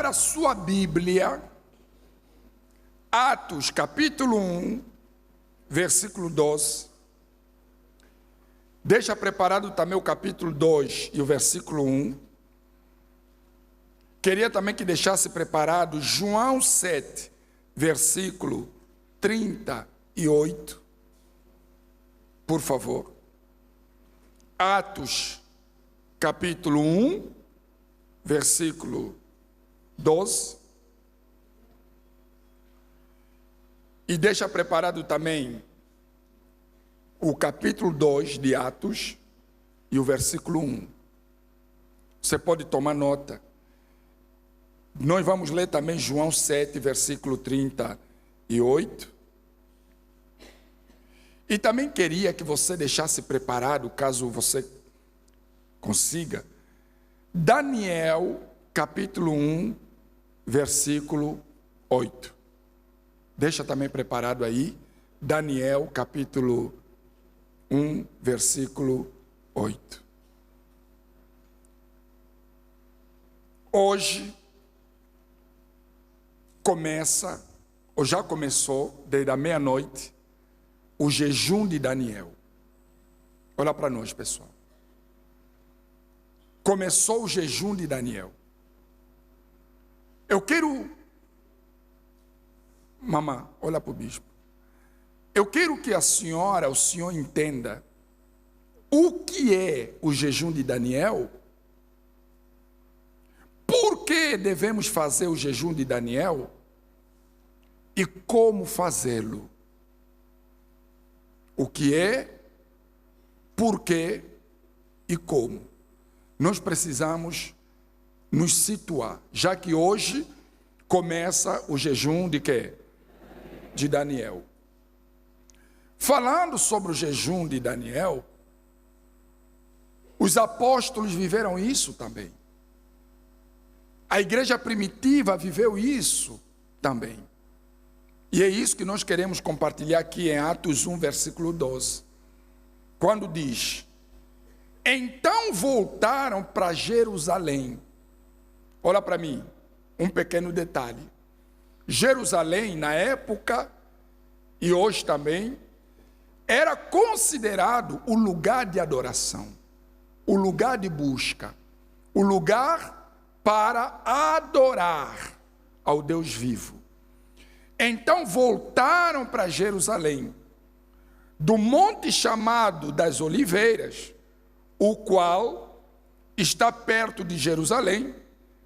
Abra sua Bíblia, Atos capítulo 1, versículo 12. Deixa preparado também o capítulo 2 e o versículo 1. Queria também que deixasse preparado João 7, versículo 38. Por favor. Atos capítulo 1, versículo 12. E deixa preparado também o capítulo 2 de Atos e o versículo 1. Você pode tomar nota. Nós vamos ler também João 7, versículo 38. E também queria que você deixasse preparado, caso você consiga, Daniel, capítulo 1, versículo 8. Deixa também preparado aí, Daniel, capítulo 1, versículo 8. Hoje começa, ou já começou, desde a meia-noite, o jejum de Daniel. Olha para nós, pessoal. Começou o jejum de Daniel. Eu quero... Mamãe, olha para o bispo. Eu quero que a senhora, o senhor entenda o que é o jejum de Daniel. Por que devemos fazer o jejum de Daniel? E como fazê-lo? O que é, por quê e como. Nós precisamos nos situar, já que hoje começa o jejum de quê? De Daniel. Falando sobre o jejum de Daniel, os apóstolos viveram isso também. A igreja primitiva viveu isso também. E é isso que nós queremos compartilhar aqui em Atos 1, versículo 12. Quando diz: então voltaram para Jerusalém. Olha para mim, um pequeno detalhe. Jerusalém, na época, e hoje também, era considerado o lugar de adoração, o lugar de busca, o lugar para adorar ao Deus vivo. Então voltaram para Jerusalém, do monte chamado das Oliveiras, o qual está perto de Jerusalém,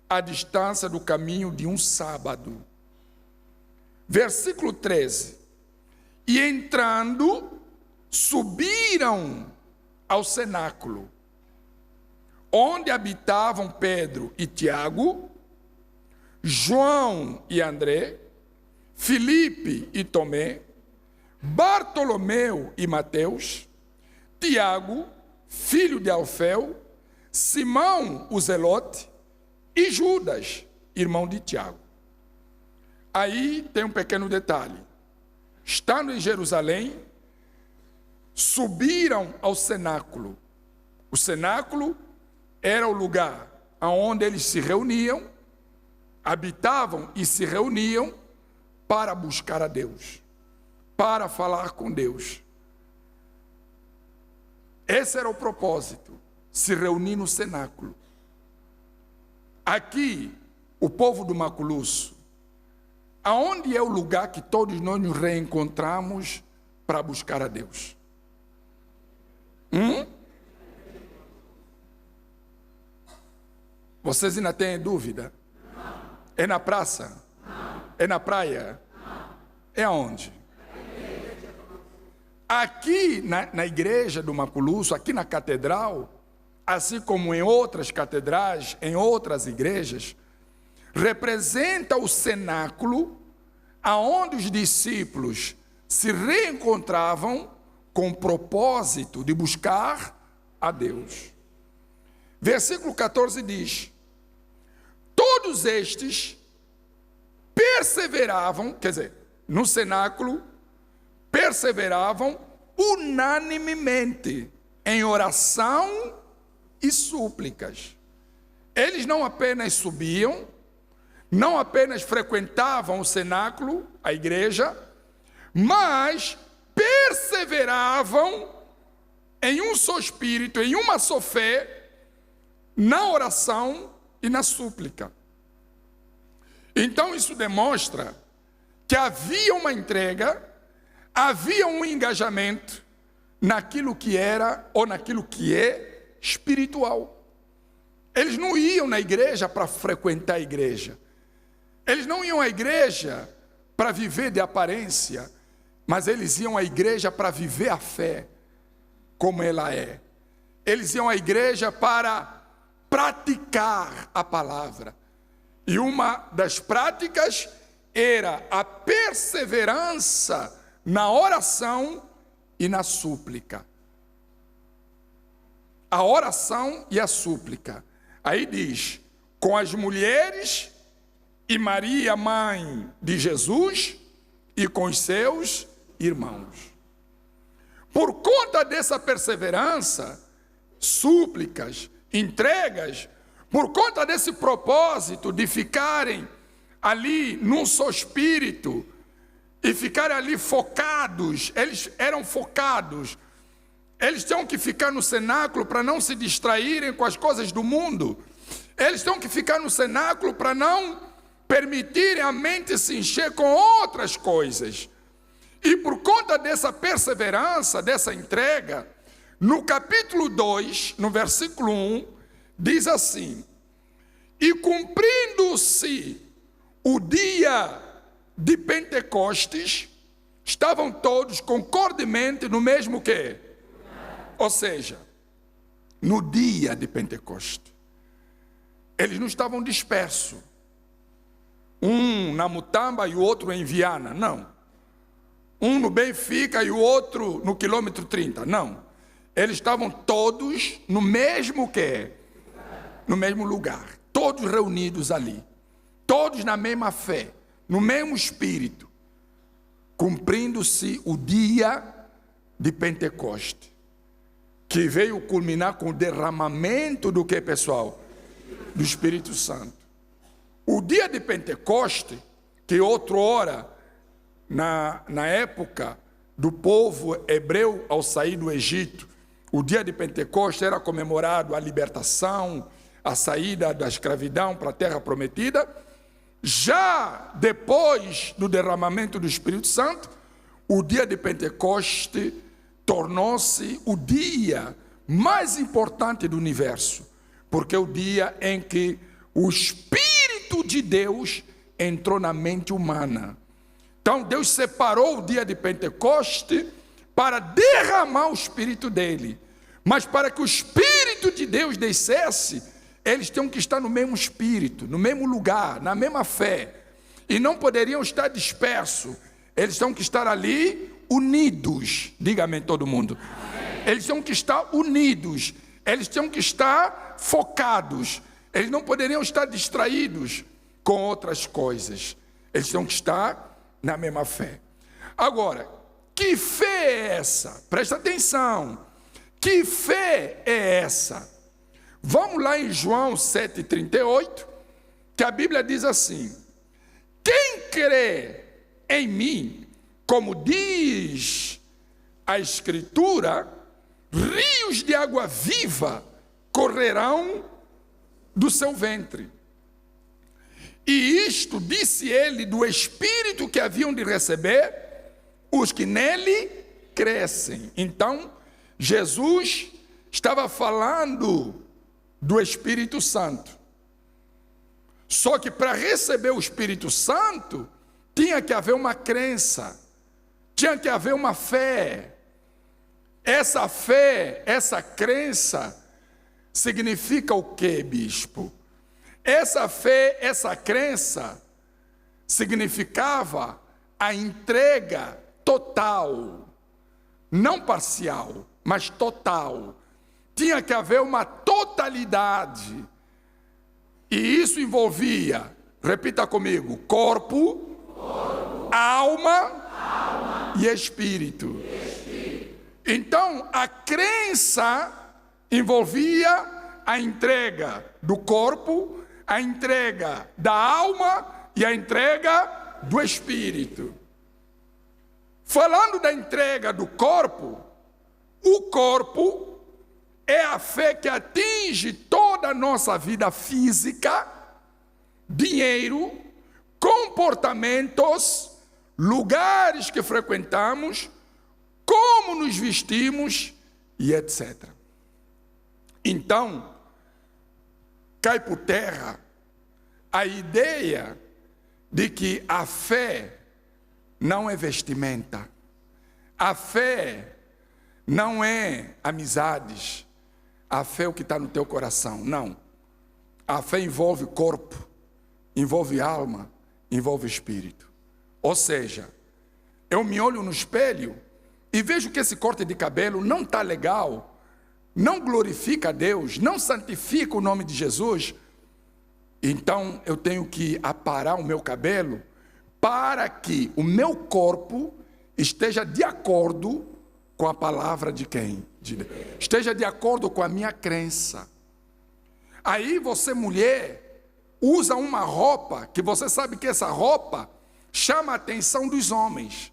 à distância do caminho de um sábado. Versículo 13. E entrando, subiram ao cenáculo, onde habitavam Pedro e Tiago, João e André, Filipe e Tomé, Bartolomeu e Mateus, Tiago, filho de Alfeu, Simão o Zelote e Judas, irmão de Tiago. Aí tem um pequeno detalhe. Estando em Jerusalém, subiram ao cenáculo. O cenáculo era o lugar onde eles se reuniam, habitavam e se reuniam para buscar a Deus, para falar com Deus. Esse era o propósito, se reunir no cenáculo. Aqui, o povo do Maculuço, aonde é o lugar que todos nós nos reencontramos para buscar a Deus? Vocês ainda têm dúvida? É na praça? É na praia? É aonde? Aqui na igreja do Maculuço, aqui na catedral, assim como em outras catedrais, em outras igrejas, representa o cenáculo aonde os discípulos se reencontravam com o propósito de buscar a Deus. Versículo 14 diz: todos estes perseveravam, quer dizer, no cenáculo, perseveravam unanimemente em oração e súplicas. Eles não apenas subiam, não apenas frequentavam o cenáculo, a igreja, mas perseveravam em um só espírito, em uma só fé, na oração e na súplica. Então isso demonstra que havia uma entrega, havia um engajamento naquilo que era ou naquilo que é espiritual. Eles não iam na igreja para frequentar a igreja. Eles não iam à igreja para viver de aparência, mas eles iam à igreja para viver a fé como ela é. Eles iam à igreja para praticar a palavra. E uma das práticas era a perseverança na oração e na súplica. A oração e a súplica. Aí diz, com as mulheres e Maria, mãe de Jesus, e com os seus irmãos. Por conta dessa perseverança, súplicas, entregas, por conta desse propósito de ficarem ali num só espírito e ficarem ali focados, eles eram focados, eles tinham que ficar no cenáculo para não se distraírem com as coisas do mundo, eles tinham que ficar no cenáculo para não permitirem a mente se encher com outras coisas. E por conta dessa perseverança, dessa entrega, no capítulo 2, no versículo 1, diz assim: e cumprindo-se o dia de Pentecostes, estavam todos concordemente no mesmo quê? Ou seja, no dia de Pentecostes. Eles não estavam dispersos. Um na Mutamba e o outro em Viana, não. Um no Benfica e o outro no quilômetro 30, não. Eles estavam todos no mesmo quê? No mesmo lugar. Todos reunidos ali. Todos na mesma fé. No mesmo espírito. Cumprindo-se o dia de Pentecostes. Que veio culminar com o derramamento do que, pessoal? Do Espírito Santo. O dia de Pentecoste, que outrora, na época do povo hebreu ao sair do Egito, o dia de Pentecoste era comemorado a libertação, a saída da escravidão para a terra prometida. Já depois do derramamento do Espírito Santo, o dia de Pentecoste tornou-se o dia mais importante do universo, porque é o dia em que o Espírito de Deus entrou na mente humana. Então Deus separou o dia de Pentecoste para derramar o Espírito dele. Mas para que o Espírito de Deus descesse, eles tinham que estar no mesmo Espírito, no mesmo lugar, na mesma fé. E não poderiam estar dispersos. Eles tinham que estar ali unidos. Diga amém todo mundo. Eles tinham que estar unidos. Eles tinham que estar focados. Eles não poderiam estar distraídos com outras coisas. Eles tinham que estar na mesma fé. Agora, que fé é essa? Presta atenção. Que fé é essa? Vamos lá em João 7,38, que a Bíblia diz assim: quem crê em mim, como diz a Escritura, rios de água viva correrão do seu ventre. E isto disse ele do Espírito que haviam de receber os que nele crescem. Então, Jesus estava falando do Espírito Santo. Só que para receber o Espírito Santo, tinha que haver uma crença, tinha que haver uma fé. Essa fé, essa crença, significa o quê, bispo? Essa fé, essa crença, significava a entrega total, não parcial, mas total. Tinha que haver uma totalidade. E isso envolvia, repita comigo, corpo, alma e espírito. Então, a crença envolvia a entrega do corpo, a entrega da alma e a entrega do espírito. Falando da entrega do corpo, o corpo é a fé que atinge toda a nossa vida física, dinheiro, comportamentos, lugares que frequentamos, como nos vestimos e etc. Então, cai por terra a ideia de que a fé não é vestimenta, a fé não é amizades, a fé é o que está no teu coração. Não, a fé envolve corpo, envolve alma, envolve espírito. Ou seja, eu me olho no espelho e vejo que esse corte de cabelo não está legal, não glorifica a Deus, não santifica o nome de Jesus, então eu tenho que aparar o meu cabelo para que o meu corpo esteja de acordo com a palavra de quem? De Deus. Esteja de acordo com a minha crença. Aí você, mulher, usa uma roupa que você sabe que essa roupa chama a atenção dos homens.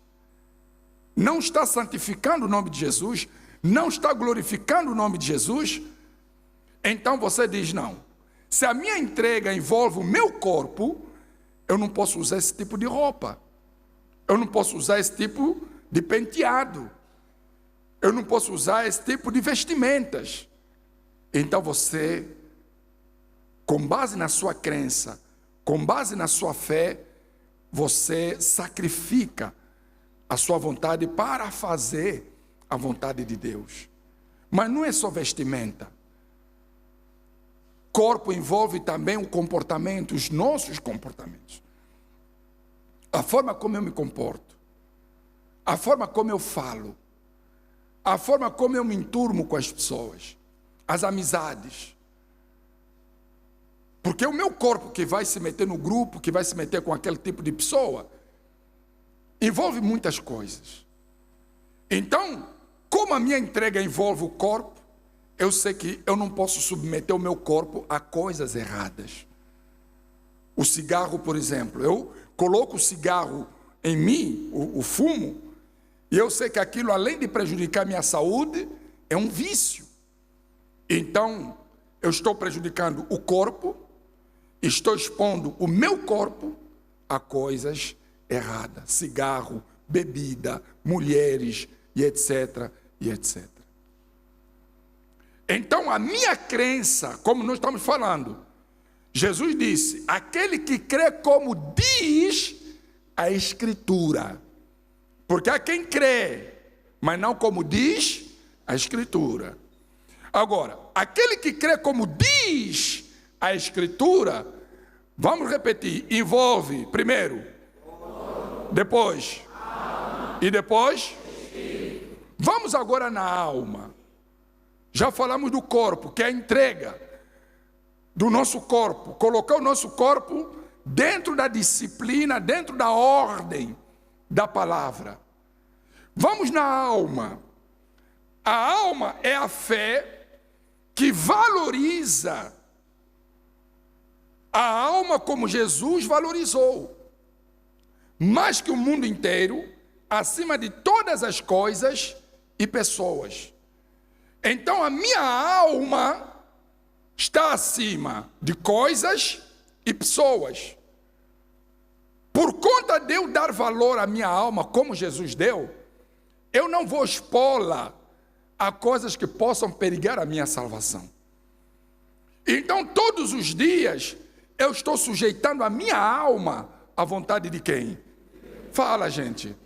Não está santificando o nome de Jesus, não está glorificando o nome de Jesus. Então você diz, não, se a minha entrega envolve o meu corpo, eu não posso usar esse tipo de roupa, eu não posso usar esse tipo de penteado, eu não posso usar esse tipo de vestimentas. Então você, com base na sua crença, com base na sua fé, você sacrifica a sua vontade para fazer a vontade de Deus. Mas não é só vestimenta. Corpo envolve também o comportamento, os nossos comportamentos. A forma como eu me comporto, a forma como eu falo, a forma como eu me enturmo com as pessoas, as amizades. Porque o meu corpo que vai se meter no grupo, que vai se meter com aquele tipo de pessoa, envolve muitas coisas. Então, como a minha entrega envolve o corpo, eu sei que eu não posso submeter o meu corpo a coisas erradas. O cigarro, por exemplo, eu coloco o cigarro em mim, o fumo, e eu sei que aquilo, além de prejudicar a minha saúde, é um vício. Então, eu estou prejudicando o corpo, estou expondo o meu corpo a coisas erradas. Cigarro, bebida, mulheres, e etc, e etc. Então, a minha crença, como nós estamos falando, Jesus disse, aquele que crê como diz a Escritura. Porque há quem crê, mas não como diz a Escritura. Agora, aquele que crê como diz a Escritura, vamos repetir, envolve primeiro, depois, e depois, vamos agora na alma. Já falamos do corpo, que é a entrega do nosso corpo, colocar o nosso corpo dentro da disciplina, dentro da ordem da palavra. Vamos na alma. A alma é a fé que valoriza a alma como Jesus valorizou, mais que o mundo inteiro, acima de todas as coisas e pessoas. Então a minha alma está acima de coisas e pessoas. Por conta de eu dar valor à minha alma como Jesus deu, eu não vou expô-la a coisas que possam perigar a minha salvação. Então todos os dias eu estou sujeitando a minha alma à vontade de quem? Fala, gente.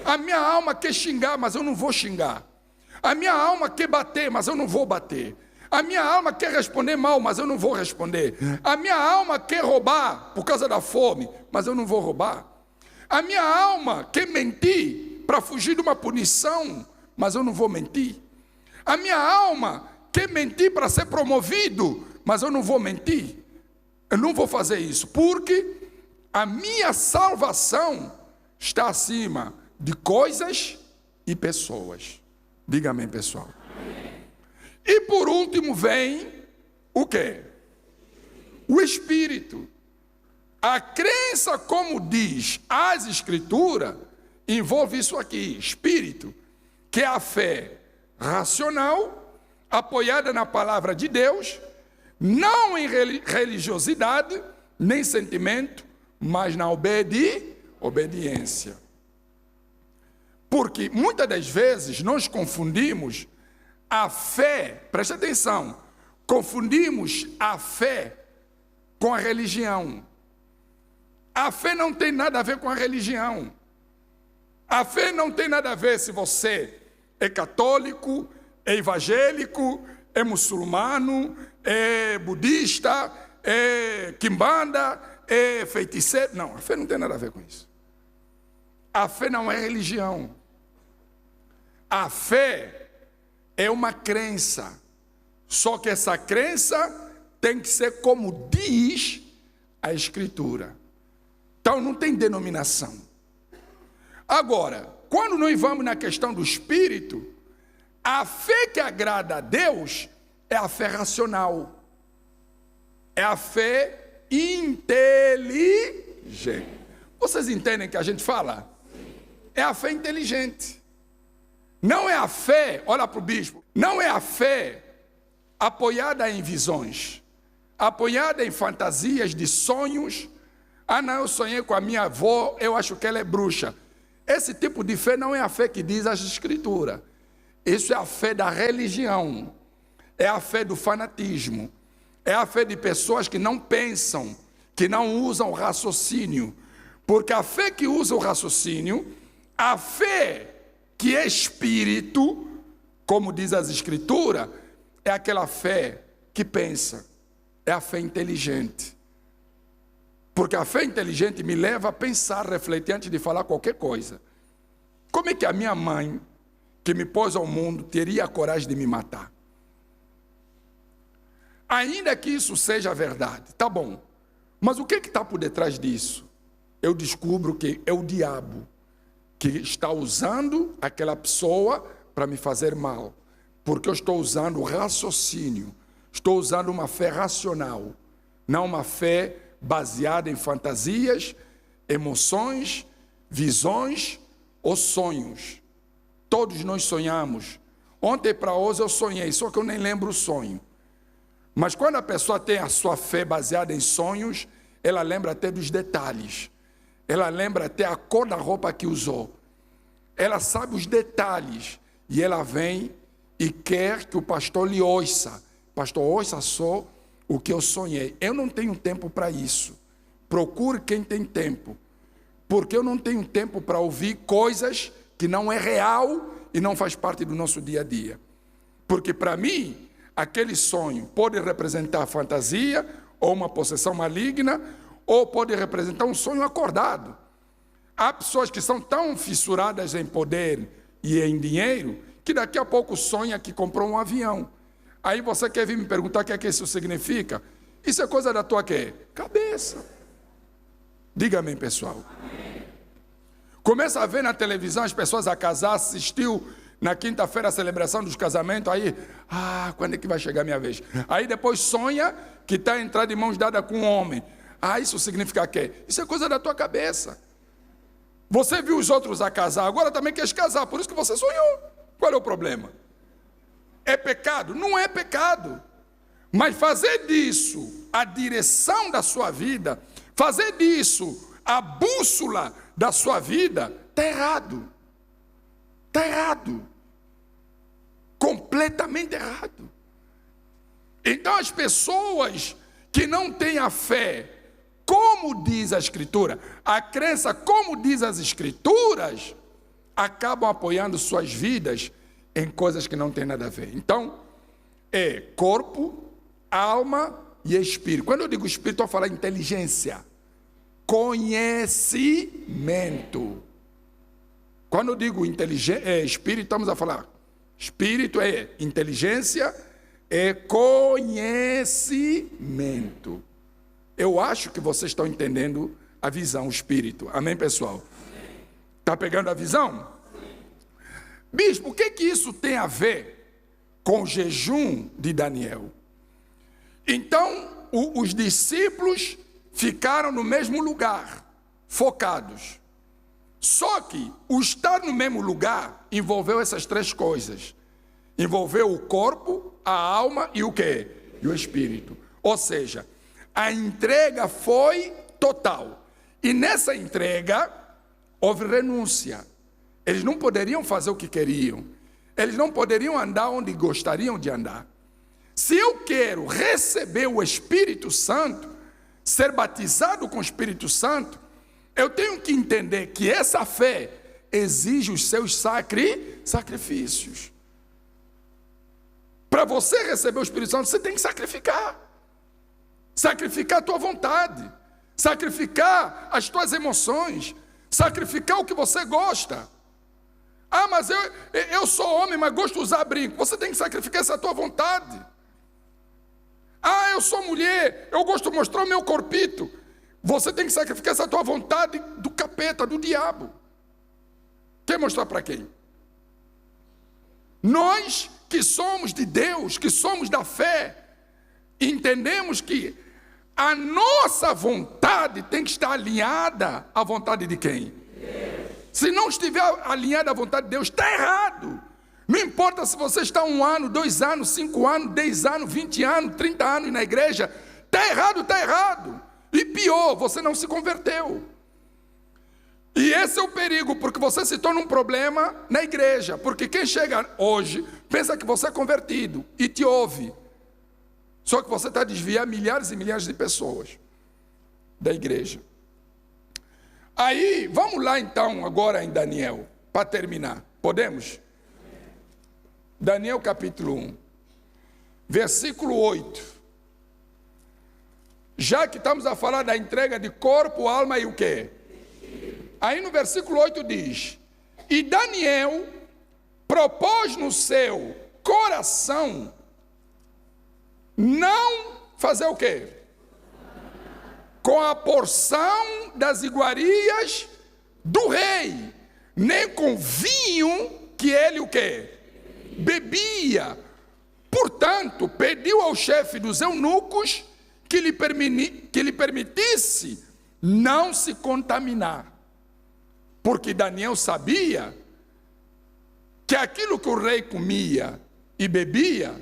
A minha alma quer xingar, mas eu não vou xingar. A minha alma quer bater, mas eu não vou bater. A minha alma quer responder mal, mas eu não vou responder. A minha alma quer roubar por causa da fome, mas eu não vou roubar. A minha alma quer mentir para fugir de uma punição, mas eu não vou mentir. A minha alma quer mentir para ser promovido, mas eu não vou mentir. Eu não vou fazer isso, porque a minha salvação está acima de coisas e pessoas. Diga amém, pessoal. Amém. E por último vem o quê? o Espírito. A crença, como diz as Escrituras, envolve isso aqui, Espírito, que é a fé racional, apoiada na palavra de Deus, não em religiosidade, nem sentimento, mas na obediência. Porque muitas das vezes nós confundimos a fé, preste atenção, confundimos a fé com a religião. A fé não tem nada a ver com a religião. A fé não tem nada a ver se você é católico, é evangélico, é muçulmano, é budista, é quimbanda, é feiticeiro. Não, a fé não tem nada a ver com isso. A fé não é religião. A fé é uma crença. Só que essa crença tem que ser como diz a Escritura. Então não tem denominação. Agora, quando nós vamos na questão do Espírito, a fé que agrada a Deus é a fé racional. É a fé inteligente. Vocês entendem que a gente fala? É a fé inteligente. Não é a fé, olha para o bispo, não é a fé apoiada em visões, apoiada em fantasias de sonhos. Ah, não, eu sonhei com a minha avó, eu acho que ela é bruxa. Esse tipo de fé não é a fé que diz as Escrituras. Isso é a fé da religião. É a fé do fanatismo. É a fé de pessoas que não pensam, que não usam o raciocínio. Porque a fé que usa o raciocínio, a fé que é espírito, como diz as Escrituras, é aquela fé que pensa. É a fé inteligente. Porque a fé inteligente me leva a pensar, refletir antes de falar qualquer coisa. Como é que a minha mãe, que me pôs ao mundo, teria a coragem de me matar? Ainda que isso seja verdade, tá bom. Mas o que está por detrás disso? Eu descubro que é o diabo que está usando aquela pessoa para me fazer mal. Porque eu estou usando o raciocínio. Estou usando uma fé racional, não uma fé baseada em fantasias, emoções, visões ou sonhos. Todos nós sonhamos. Ontem para hoje eu sonhei, só que eu nem lembro o sonho. Mas quando a pessoa tem a sua fé baseada em sonhos, ela lembra até dos detalhes. Ela lembra até a cor da roupa que usou. Ela sabe os detalhes. E ela vem e quer que o pastor lhe ouça. Pastor, ouça só o que eu sonhei. Eu não tenho tempo para isso. Procure quem tem tempo. Porque eu não tenho tempo para ouvir coisas que não é real e não faz parte do nosso dia a dia. Porque para mim, aquele sonho pode representar fantasia ou uma possessão maligna, ou pode representar um sonho acordado. Há pessoas que são tão fissuradas em poder e em dinheiro, que daqui a pouco sonha que comprou um avião. Aí você quer vir me perguntar o que é que isso significa? Isso é coisa da tua quê? Cabeça. Diga amém, pessoal. Amém. Começa a ver na televisão as pessoas a casar, assistiu na quinta-feira a celebração dos casamentos, aí, quando é que vai chegar a minha vez? Aí depois sonha que está entrando de mãos dadas com um homem. Isso significa o quê? Isso é coisa da tua cabeça. Você viu os outros a casar, agora também quer casar, por isso que você sonhou. Qual é o problema? É pecado? Não é pecado. Mas fazer disso a direção da sua vida, fazer disso a bússola da sua vida, está errado. Está errado. Completamente errado. Então as pessoas que não têm a fé, como diz a Escritura, a crença, como diz as Escrituras, acabam apoiando suas vidas em coisas que não tem nada a ver. Então, é corpo, alma e espírito. Quando eu digo espírito, eu falo inteligência, conhecimento. Quando eu digo espírito, estamos a falar, espírito é inteligência, é conhecimento. Eu acho que vocês estão entendendo a visão, o espírito. Amém, pessoal? Está pegando a visão? Bispo, o que isso tem a ver com o jejum de Daniel? Então, os discípulos ficaram no mesmo lugar, focados. Só que o estar no mesmo lugar envolveu essas três coisas. Envolveu o corpo, a alma e o quê? E o espírito. Ou seja, a entrega foi total. E nessa entrega, houve renúncia. Eles não poderiam fazer o que queriam. Eles não poderiam andar onde gostariam de andar. Se eu quero receber o Espírito Santo, ser batizado com o Espírito Santo, eu tenho que entender que essa fé exige os seus sacrifícios. Para você receber o Espírito Santo, você tem que sacrificar. Sacrificar a tua vontade. Sacrificar as tuas emoções. Sacrificar o que você gosta. Ah, mas eu sou homem, mas gosto de usar brinco. Você tem que sacrificar essa tua vontade. Ah, eu sou mulher, eu gosto de mostrar o meu corpito. Você tem que sacrificar essa tua vontade do capeta, do diabo. Quer mostrar para quem? Nós que somos de Deus, que somos da fé, entendemos que a nossa vontade tem que estar alinhada à vontade de quem? Deus. Se não estiver alinhada à vontade de Deus, está errado. Não importa se você está 1 ano, 2 anos, 5 anos, 10 anos, 20 anos, 30 anos na igreja, está errado, está errado. E pior, você não se converteu. E esse é o perigo, porque você se torna um problema na igreja. Porque quem chega hoje pensa que você é convertido e te ouve. Só que você está desviando milhares e milhares de pessoas da igreja. Aí, vamos lá então agora em Daniel, para terminar. Podemos? Daniel capítulo 1, versículo 8. Já que estamos a falar da entrega de corpo, alma e o quê? Aí no versículo 8 diz: e Daniel propôs no seu coração não fazer o quê? Com a porção das iguarias do rei, nem com vinho que ele o quê? Bebia. Portanto, pediu ao chefe dos eunucos que lhe permitisse não se contaminar. Porque Daniel sabia que aquilo que o rei comia e bebia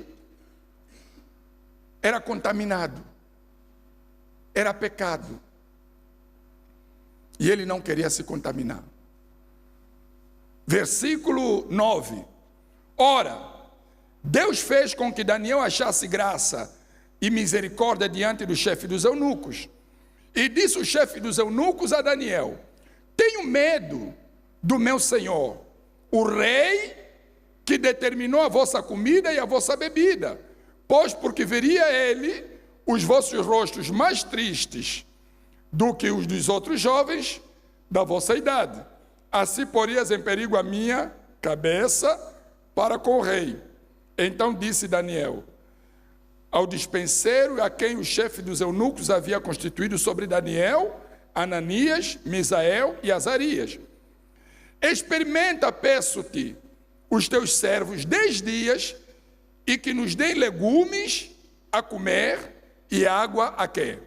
era contaminado, era pecado. E ele não queria se contaminar. Versículo 9. Ora, Deus fez com que Daniel achasse graça e misericórdia diante do chefe dos eunucos. E disse o chefe dos eunucos a Daniel: tenho medo do meu senhor, o rei, que determinou a vossa comida e a vossa bebida, pois porque veria ele os vossos rostos mais tristes do que os dos outros jovens da vossa idade. Assim porias em perigo a minha cabeça para com o rei. Então disse Daniel ao dispenseiro, a quem o chefe dos eunucos havia constituído sobre Daniel, Ananias, Misael e Azarias: experimenta, peço-te, os teus servos 10 dias, e que nos deem legumes a comer e água a quê?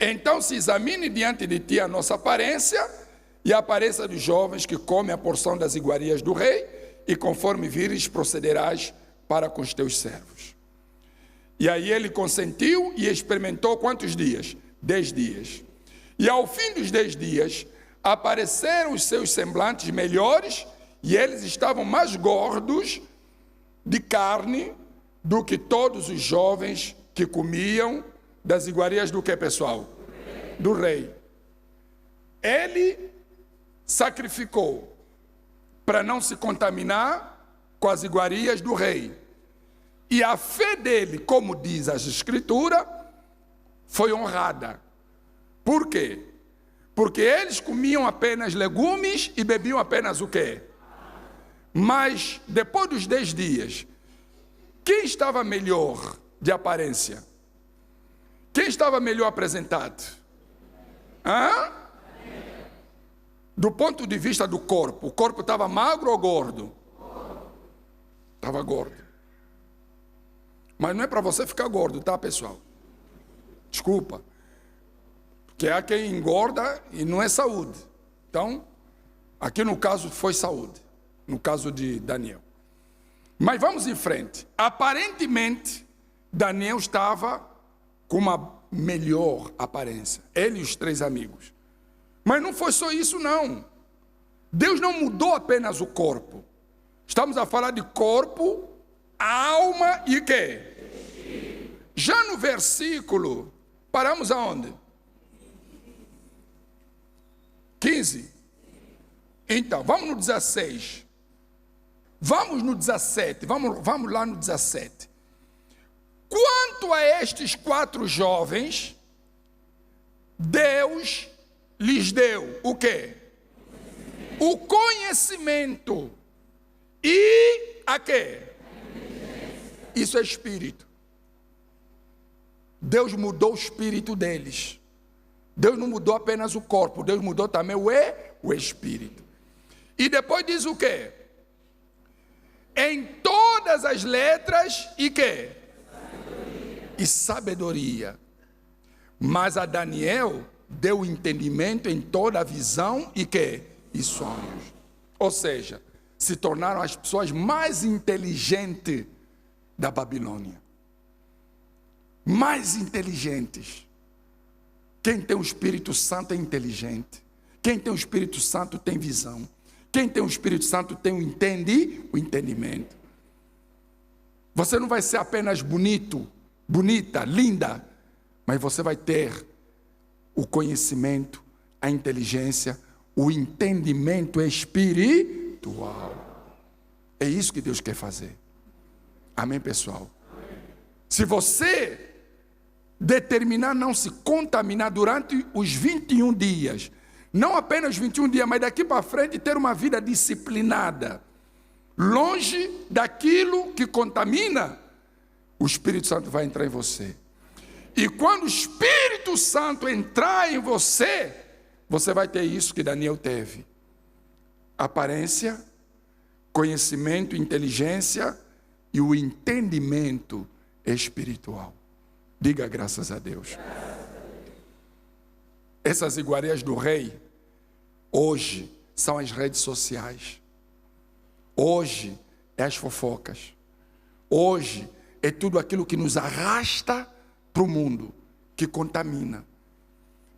Então se examine diante de ti a nossa aparência e a aparência dos jovens que comem a porção das iguarias do rei, e conforme vires procederás para com os teus servos. E aí ele consentiu e experimentou quantos dias? 10 dias. E ao fim dos 10 dias, apareceram os seus semblantes melhores, e eles estavam mais gordos de carne do que todos os jovens que comiam das iguarias do que, pessoal? Do rei. Ele sacrificou para não se contaminar com as iguarias do rei. E a fé dele, como diz as Escrituras, foi honrada. Por quê? Porque eles comiam apenas legumes e bebiam apenas o quê? Mas depois dos 10 dias, quem estava melhor de aparência? Quem estava melhor apresentado? Hã? Do ponto de vista do corpo, o corpo estava magro ou gordo? Estava gordo. Mas não é para você ficar gordo, tá, pessoal? Desculpa. Porque há quem engorda e não é saúde. Então, aqui no caso foi saúde. No caso de Daniel. Mas vamos em frente. Aparentemente, Daniel estava com uma melhor aparência. Ele e os 3 amigos. Mas não foi só isso, não. Deus não mudou apenas o corpo. Estamos a falar de corpo, alma e quê? Já no versículo, paramos aonde? 15. Então, vamos no 16. Vamos no 17. Vamos lá no 17. Quanto a estes 4 jovens, Deus lhes deu o quê? O conhecimento. E a quê? Isso é espírito. Deus mudou o espírito deles. Deus não mudou apenas o corpo, Deus mudou também o espírito. E depois diz o quê? Em todas as letras e quê? E sabedoria. Mas a Daniel deu entendimento em toda a visão e quê? E sonhos. Ou seja, se tornaram as pessoas mais inteligentes da Babilônia. Mais inteligentes. Quem tem o Espírito Santo é inteligente. Quem tem o Espírito Santo tem visão. Quem tem o Espírito Santo tem o entendimento. Você não vai ser apenas bonito, bonita, linda, mas você vai ter o conhecimento, a inteligência, o entendimento espiritual. É isso que Deus quer fazer. Amém, pessoal? Amém. Se você determinar não se contaminar durante os 21 dias, não apenas 21 dias, mas daqui para frente ter uma vida disciplinada, longe daquilo que contamina, o Espírito Santo vai entrar em você. E quando o Espírito Santo entrar em você, você vai ter isso que Daniel teve: aparência, conhecimento, inteligência e o entendimento espiritual. Diga graças a Deus. Essas iguarias do rei, hoje, são as redes sociais. Hoje, é as fofocas. Hoje, é tudo aquilo que nos arrasta para o mundo, que contamina.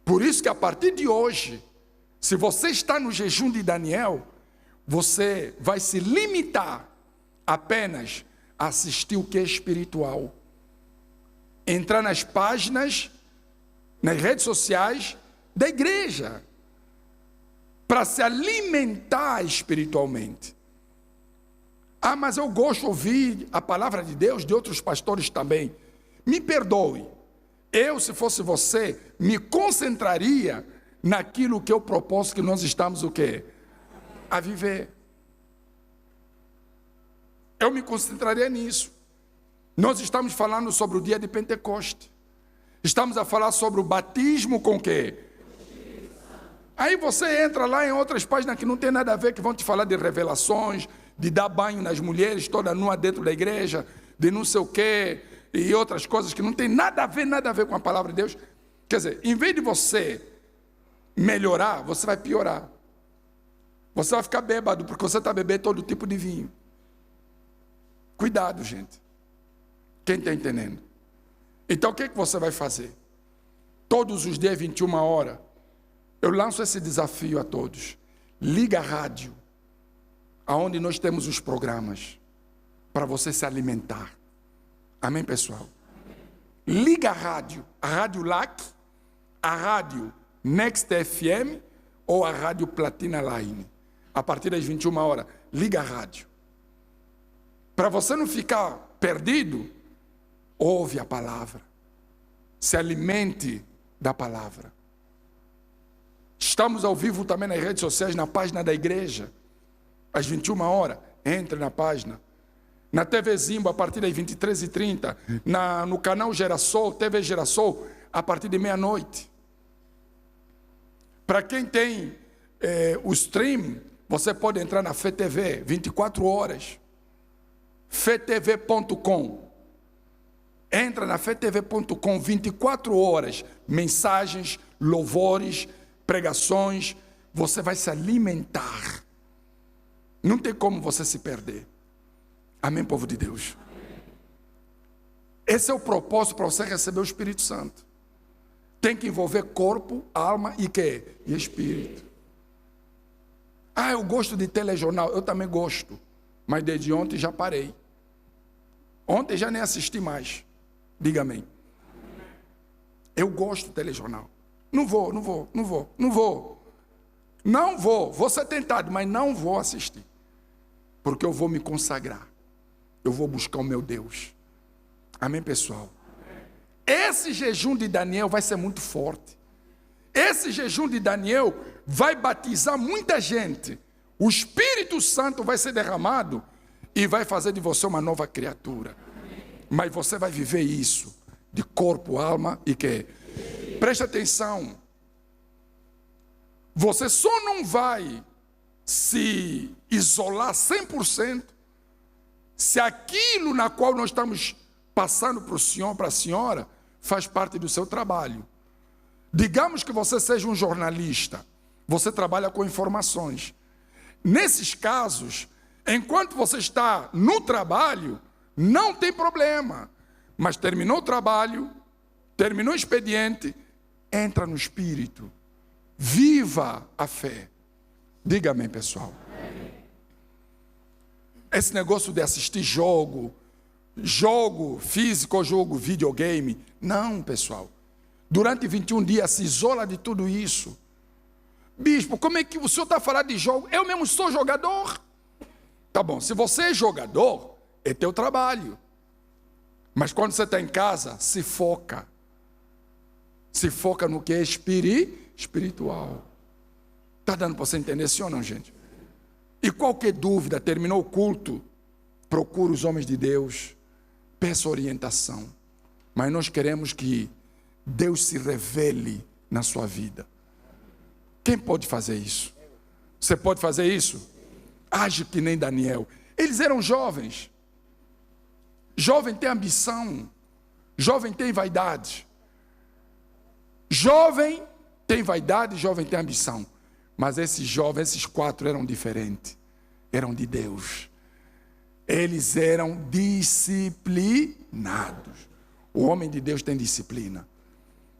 Por isso que a partir de hoje, se você está no jejum de Daniel, você vai se limitar apenas a assistir o que é espiritual. Entrar nas páginas, nas redes sociais da igreja, para se alimentar espiritualmente. Ah, mas eu gosto de ouvir a palavra de Deus, de outros pastores também. Me perdoe, eu, se fosse você, me concentraria naquilo que eu propus que nós estamos o quê? A viver. Eu me concentraria nisso. Nós estamos falando sobre o dia de Pentecoste. Estamos a falar sobre o batismo com o quê? Aí você entra lá em outras páginas que não tem nada a ver, que vão te falar de revelações, de dar banho nas mulheres toda nua dentro da igreja, de não sei o quê, e outras coisas que não tem nada a ver com a palavra de Deus. Quer dizer, em vez de você melhorar, você vai piorar. Você vai ficar bêbado, porque você está bebendo todo tipo de vinho. Cuidado, gente. Quem está entendendo? Então, o que você vai fazer? Todos os dias, 21 horas, eu lanço esse desafio a todos. Liga a rádio, aonde nós temos os programas, para você se alimentar. Amém, pessoal? Amém. Liga a Rádio LAC, a Rádio Next FM ou a Rádio Platina Line. A partir das 21 horas, liga a rádio. Para você não ficar perdido, ouve a palavra. Se alimente da palavra. Estamos ao vivo também nas redes sociais, na página da igreja. Às 21 horas, entre na página. Na TV Zimbo, a partir das 23h30. No canal Geração, TV Geração, a partir de meia-noite. Para quem tem o stream, você pode entrar na FETV, 24 horas. FETV.com. Entra na fetv.com, 24 horas, mensagens, louvores, pregações, você vai se alimentar. Não tem como você se perder. Amém, povo de Deus? Esse é o propósito para você receber o Espírito Santo. Tem que envolver corpo, alma e quê? E espírito. Ah, eu gosto de telejornal. Eu também gosto. Mas desde ontem já parei. Ontem já nem assisti mais. Diga amém. Eu gosto de telejornal. Não vou. Não vou. Vou ser tentado, mas não vou assistir. Porque eu vou me consagrar. Eu vou buscar o meu Deus. Amém, pessoal? Esse jejum de Daniel vai ser muito forte. Esse jejum de Daniel vai batizar muita gente. O Espírito Santo vai ser derramado e vai fazer de você uma nova criatura. Mas você vai viver isso de corpo, alma e quê? Preste atenção. Você só não vai se isolar 100% se aquilo na qual nós estamos passando para o senhor, para a senhora, faz parte do seu trabalho. Digamos que você seja um jornalista, você trabalha com informações. Nesses casos, enquanto você está no trabalho, não tem problema. Mas terminou o trabalho, terminou o expediente, entra no Espírito. Viva a fé. Diga amém, pessoal. Esse negócio de assistir jogo físico ou jogo videogame, não, pessoal. Durante 21 dias se isola de tudo isso. Bispo, como é que o senhor está falando de jogo? Eu mesmo sou jogador. Tá bom, se você é jogador, é teu trabalho. Mas quando você está em casa, se foca. Se foca no que é espiritual. Está dando para você entender, sim ou não, gente? E qualquer dúvida, terminou o culto, procure os homens de Deus, peça orientação. Mas nós queremos que Deus se revele na sua vida. Quem pode fazer isso? Você pode fazer isso? Age que nem Daniel. Eles eram jovens. Jovem tem ambição. Jovem tem vaidade. Jovem tem vaidade, jovem tem ambição. Mas esses jovens, esses 4 eram diferentes. Eram de Deus. Eles eram disciplinados. O homem de Deus tem disciplina.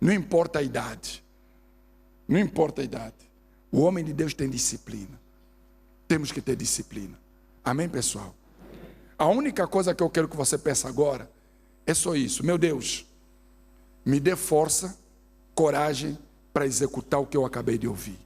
Não importa a idade. Não importa a idade. O homem de Deus tem disciplina. Temos que ter disciplina. Amém, pessoal? A única coisa que eu quero que você peça agora é só isso. Meu Deus, me dê força, coragem para executar o que eu acabei de ouvir.